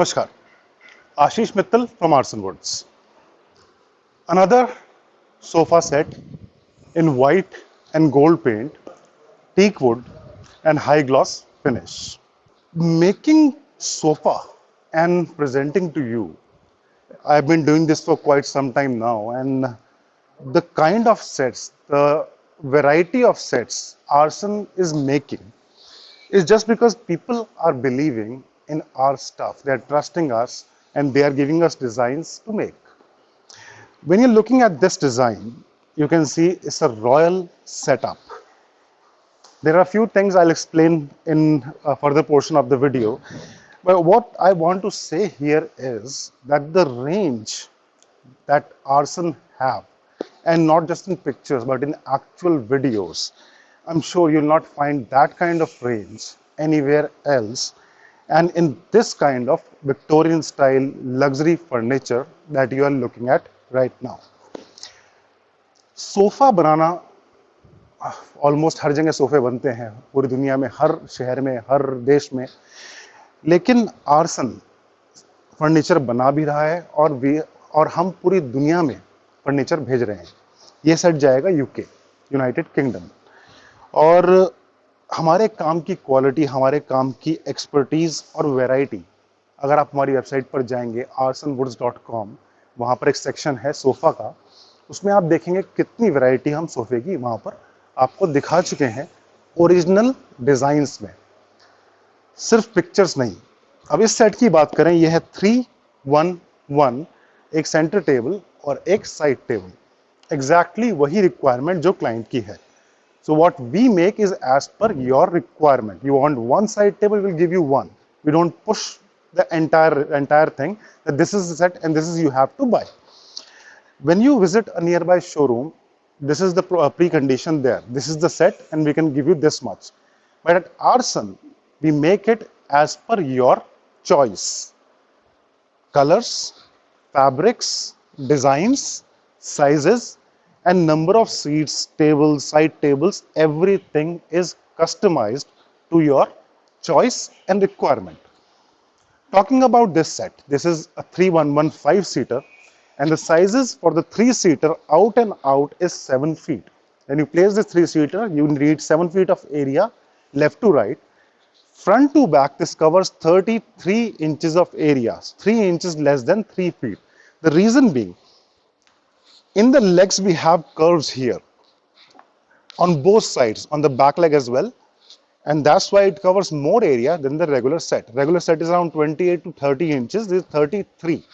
Namaskar, Ashish Mittal from Arts and Woods. Another sofa set in white and gold paint, teak wood and high gloss finish. Making sofa and presenting to you, I've been doing this for quite some time now, and the kind of sets, the variety of sets Arson is making is just because people are believing in our stuff. They're trusting us and they are giving us designs to make. When you're looking at this design, you can see it's a royal setup. There are a few things I'll explain in a further portion of the video. But what I want to say here is that the range that Arson have, and not just in pictures but in actual videos, I'm sure you'll not find that kind of range anywhere else, and in this kind of Victorian style luxury furniture that you are looking at right now. Sofa बनाना almost हर जगह सोफे बनते हैं पूरी दुनिया में, हर शहर में, हर देश में, लेकिन आर्सन फर्नीचर बना भी रहा है और हम पूरी दुनिया में फर्नीचर भेज रहे हैं। ये सेट जाएगा यूके, यूनाइटेड किंगडम, और हमारे काम की क्वालिटी, हमारे काम की एक्सपर्टीज और वैरायटी, अगर आप हमारी वेबसाइट पर जाएंगे arsonwoods.com, वहाँ पर एक सेक्शन है सोफ़ा का, उसमें आप देखेंगे कितनी वैरायटी हम सोफे की वहाँ पर आपको दिखा चुके हैं ओरिजिनल डिज़ाइंस में, सिर्फ पिक्चर्स नहीं। अब इस सेट की बात करें, यह है 3-1-1, एक सेंटर टेबल और एक साइड टेबल, एग्जैक्टली वही रिक्वायरमेंट जो क्लाइंट की है। So what we make is as per your requirement. You want one side table, we'll give you one. We don't push the entire thing that this is the set and this is you have to buy. When you visit a nearby showroom, this is the precondition there. This is the set and we can give you this much. But at Arson, we make it as per your choice. Colors, fabrics, designs, sizes, and number of seats, tables, side tables, everything is customized to your choice and requirement. Talking about this set, this is a 3-1-1 5-seater, and the sizes for the 3-seater out and out is 7 feet. When you place this 3-seater, you need 7 feet of area left to right. Front to back, this covers 33 inches of area, 3 inches less than 3 feet. The reason being, in the legs we have curves here on both sides, on the back leg as well, and that's why it covers more area than the regular set. Regular set is around 28 to 30 inches, this is 33,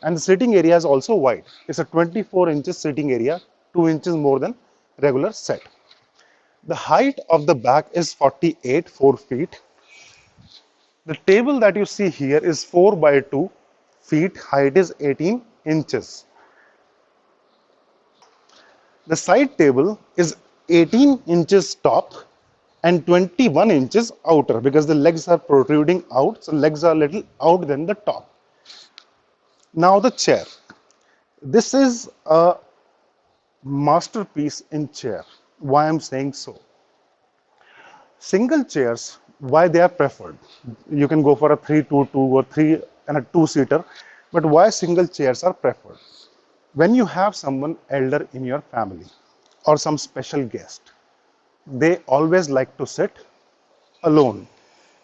and the sitting area is also wide. It's a 24 inches sitting area, 2 inches more than regular set. The height of the back is 4 feet. The table that you see here is 4 by 2 feet, height is 18 inches. The side table is 18 inches top and 21 inches outer because the legs are protruding out, so legs are a little out than the top. Now the chair. This is a masterpiece in chair. Why I'm saying so? Single chairs, why they are preferred? You can go for a 3-2-2 or 3 and a 2-seater, but why single chairs are preferred? When you have someone elder in your family or some special guest, they always like to sit alone.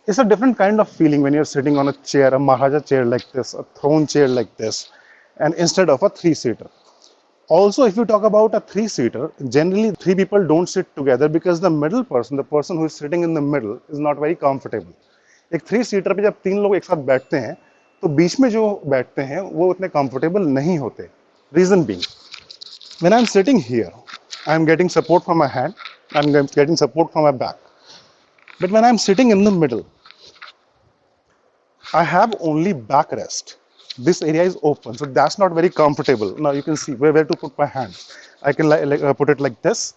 It's a different kind of feeling when you're sitting on a chair, a Maharaja chair like this, a throne chair like this, and instead of a 3-seater. Also, if you talk about a 3-seater, generally 3 people don't sit together because the middle person, the person who is sitting in the middle, is not very comfortable. एक 3-seater पे जब 3 लोग एक साथ बैठते हैं, तो बीच में जो बैठते हैं वो उतने comfortable नहीं होते. Reason being, when I'm sitting here, I'm getting support from my hand, I'm getting support from my back. But when I'm sitting in the middle, I have only backrest. This area is open, so that's not very comfortable. Now you can see where to put my hand. I can put it like this,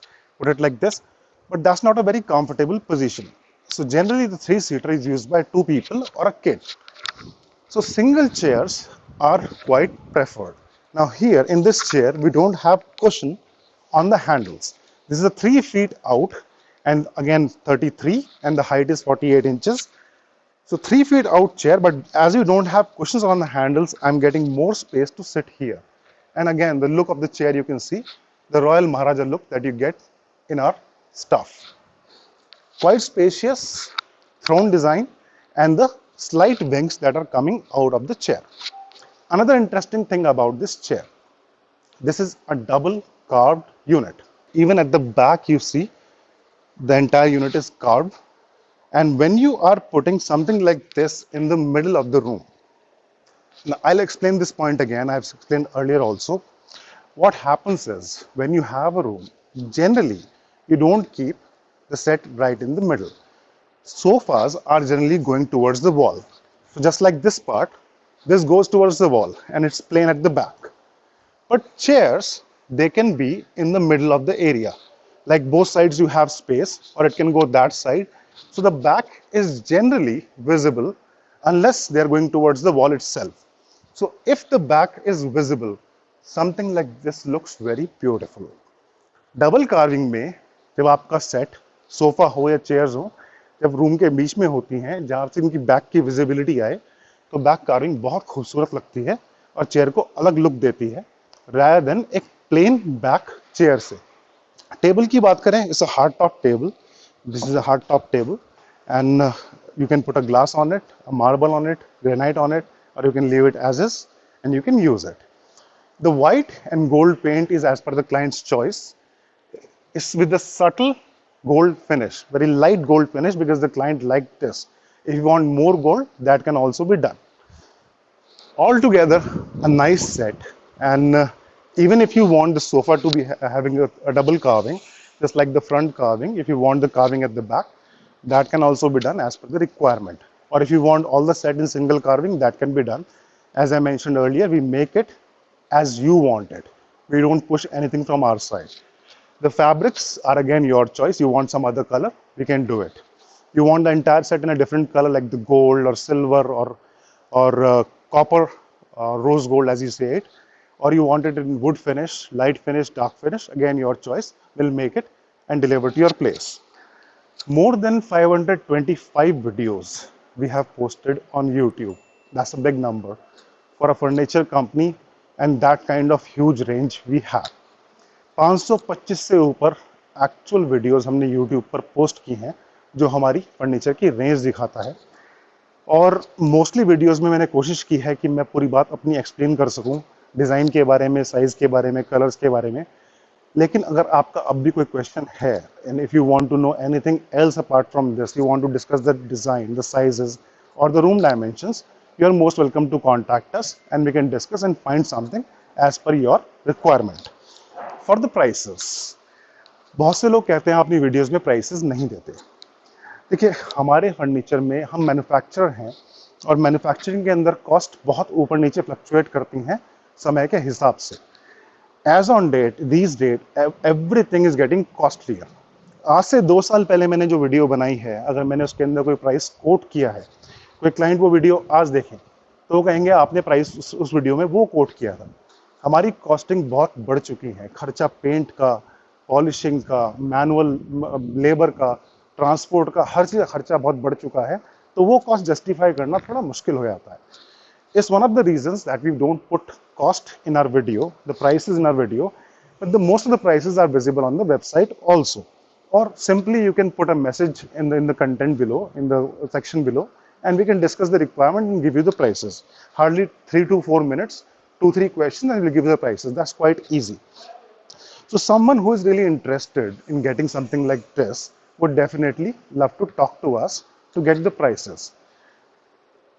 but that's not a very comfortable position. So generally the 3-seater is used by 2 people or a kid. So single chairs are quite preferred. Now here in this chair, we don't have cushion on the handles. This is a 3 feet out and again 33 and the height is 48 inches. So 3 feet out chair, but as you don't have cushions on the handles, I'm getting more space to sit here. And again, the look of the chair, you can see the Royal Maharaja look that you get in our stuff. Quite spacious throne design and the slight wings that are coming out of the chair. Another interesting thing about this chair, this is a double carved unit. Even at the back, you see the entire unit is carved. And when you are putting something like this in the middle of the room, now I'll explain this point again, I've explained earlier also. What happens is when you have a room, generally you don't keep the set right in the middle. Sofas are generally going towards the wall. So just like this part, this goes towards the wall and it's plain at the back. But chairs, they can be in the middle of the area. Like both sides you have space, or it can go that side. So the back is generally visible unless they are going towards the wall itself. So if the back is visible, something like this looks very beautiful. Double carving में जब आपका set sofa हो या chairs हो, जब room के बीच में होती हैं जहाँ से इनकी बैक की विजिबिलिटी आए, तो बैक कार्विंग बहुत खूबसूरत लगती है और चेयर को अलग लुक देती है rather देन एक प्लेन बैक चेयर से. टेबल की बात करें, it's a hard top table. This is a hard top table and you can put a glass on it, a marble on it, granite on it, or you can leave it as is and you can use it. The white and gold paint is as per the client's choice. It's with a subtle gold finish, very light gold finish, because the client liked this. If you want more gold, that can also be done. Altogether, a nice set. And even if you want the sofa to be having a double carving, just like the front carving, if you want the carving at the back, that can also be done as per the requirement. Or if you want all the set in single carving, that can be done. As I mentioned earlier, we make it as you want it. We don't push anything from our side. The fabrics are again your choice. You want some other color, we can do it. You want the entire set in a different color like the gold or silver or copper, rose gold as you say it, or you want it in wood finish, light finish, dark finish, again your choice. We'll make it and deliver to your place. More than 525 videos we have posted on YouTube. That's a big number for a furniture company and that kind of huge range we have. 525 से ऊपर actual videos हमने YouTube पर post की हैं जो हमारी furniture की range दिखाता है. और मोस्टली वीडियोस में मैंने कोशिश की है कि मैं पूरी बात अपनी एक्सप्लेन कर सकूं, डिज़ाइन के बारे में, साइज़ के बारे में, कलर्स के बारे में. लेकिन अगर आपका अब भी कोई क्वेश्चन है and if you want to know anything else apart from this, you want to discuss the design, the sizes और the room dimensions, you are most welcome to contact us and we can discuss and find something as per your requirement. For the prices, बहुत से लोग कहते हैं अपनी videos में prices नहीं देते. देखिए, हमारे फर्नीचर में हम मैन्युफैक्चरर हैं और मैन्युफैक्चरिंग के अंदर कॉस्ट बहुत ऊपर नीचे फ्लक्चुएट करती हैं समय के हिसाब से. As on date, these date, everything is getting costlier. आज से 2 साल पहले मैंने जो वीडियो बनाई है, अगर मैंने उसके अंदर कोई प्राइस कोट किया है, कोई क्लाइंट वो वीडियो आज देखें तो वो कहेंगे आपने प्राइस उस वीडियो में वो कोट किया था. हमारी कॉस्टिंग बहुत बढ़ चुकी है. खर्चा पेंट का, पॉलिशिंग का, मैनुअल लेबर का, ट्रांसपोर्ट का, हर चीज़ का खर्चा बहुत बढ़ चुका है. तो वो कॉस्ट जस्टिफाई करना थोड़ा मुश्किल हो जाता है. It's one of the reasons that we don't put cost in our video, the prices in our video, but the most of the prices are visible on the website also. और simply you can put a message in the content below, in the section below, and we can discuss the requirement and give you the prices. Hardly 3 to 4 minutes, 2-3 questions and we'll give you the prices. That's quite easy. So someone who is really interested in getting something like this would definitely love to talk to us to get the prices.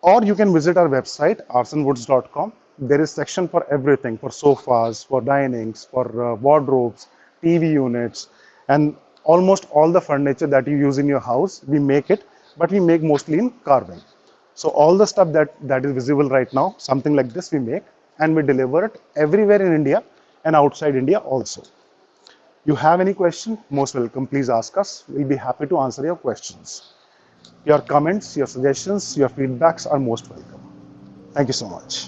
Or you can visit our website arsanwoods.com. There is section for everything, for sofas, for dinings, for wardrobes, TV units, and almost all the furniture that you use in your house, we make it, but we make mostly in carving. So all the stuff that is visible right now, something like this we make and we deliver it everywhere in India and outside India also. You have any question? Most welcome. Please ask us. We'll be happy to answer your questions. Your comments, your suggestions, your feedbacks are most welcome. Thank you so much.